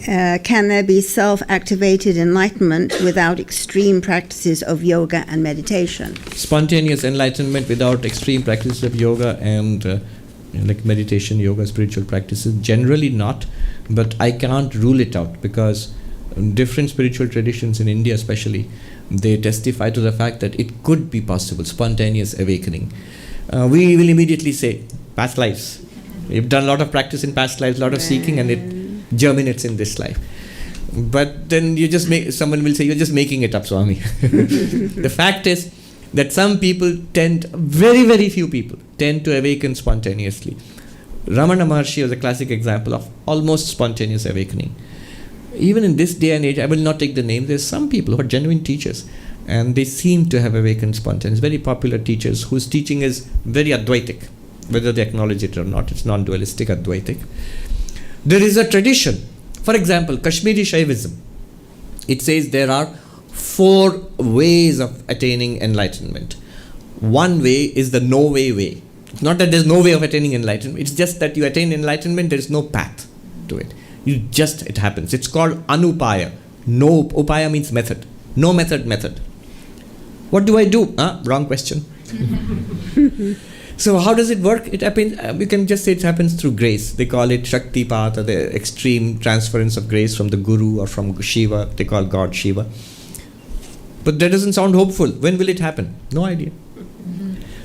can there be self-activated enlightenment without extreme practices of yoga and meditation? Spontaneous enlightenment without extreme practices of yoga and like meditation, yoga, spiritual practices? Generally not, but I can't rule it out, because different spiritual traditions in India especially, they testify to the fact that it could be possible, spontaneous awakening. We will immediately say, past lives. You've done a lot of practice in past lives, a lot of seeking, and it germinates in this life. But then someone will say, you're just making it up, Swami. The fact is that some people very, very few people tend to awaken spontaneously. Ramana Maharshi was a classic example of almost spontaneous awakening. Even in this day and age, I will not take the name, there's some people who are genuine teachers, and they seem to have awakened spontaneous, very popular teachers whose teaching is very Advaitic, whether they acknowledge it or not. It's non-dualistic, Advaitic. There is a tradition, for example, Kashmiri Shaivism. It says there are 4 ways of attaining enlightenment. One way is the no-way way. It's not that there's no way of attaining enlightenment, it's just that you attain enlightenment, there is no path to it. It happens. It's called Anupaya. No, upaya means method. No method. What do I do? Wrong question. So how does it work? It happens, we can just say it happens through grace. They call it Shakti Path, or the extreme transference of grace from the Guru or from Shiva. They call God Shiva. But that doesn't sound hopeful. When will it happen? No idea.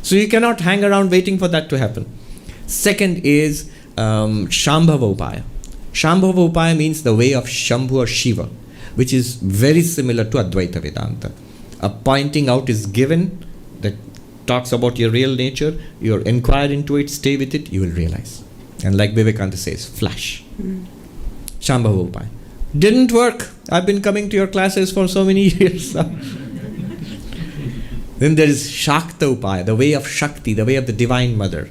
So you cannot hang around waiting for that to happen. Second is Shambhavopaya. Shambhavopaya means the way of Shambhu or Shiva, which is very similar to Advaita Vedanta. A pointing out is given that talks about your real nature. You inquire into it, stay with it, you will realize. And like Vivekananda says, flash. Shambhavopaya. Didn't work. I've been coming to your classes for so many years now. Then there is Shaktopaya, the way of Shakti, the way of the Divine Mother,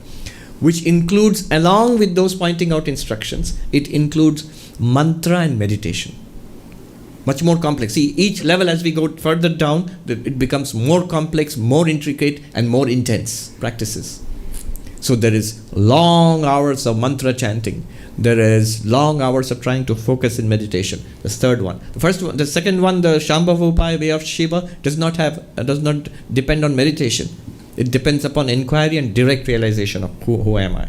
which includes, along with those pointing out instructions, it includes mantra and meditation. Much more complex. See, each level as we go further down, it becomes more complex, more intricate, and more intense practices. So there is long hours of mantra chanting. There is long hours of trying to focus in meditation. The third one. The second one, the Shambhavopaya way of Shiva, does not depend on meditation. It depends upon inquiry and direct realization of who am I.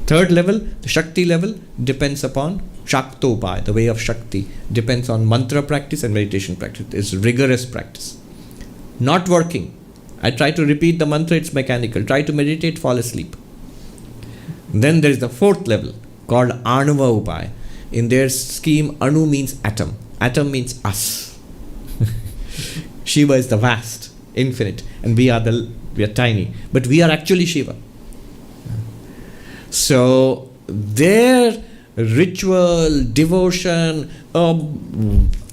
Third level, the Shakti level, depends upon Shaktopaya, the way of Shakti, depends on mantra practice and meditation practice. It's rigorous practice. Not working. I try to repeat the mantra, it's mechanical. Try to meditate, fall asleep. Then there is the fourth level called Anupaya. In their scheme, Anu means atom. Atom means us. Shiva is the vast, infinite, and we are tiny, but we are actually Shiva. So their ritual, devotion,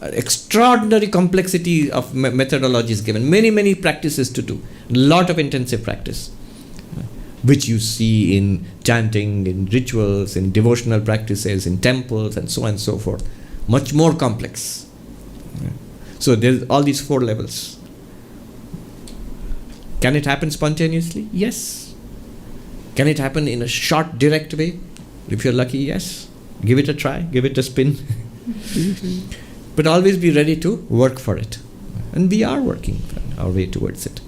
extraordinary complexity of methodology is given. Many practices to do. Lot of intensive practice, which you see in chanting, in rituals, in devotional practices, in temples, and so on and so forth. Much more complex. So there's all these 4 levels. Can it happen spontaneously? Yes. Can it happen in a short, direct way? If you're lucky, yes. Give it a try, give it a spin. But always be ready to work for it. And we are working our way towards it.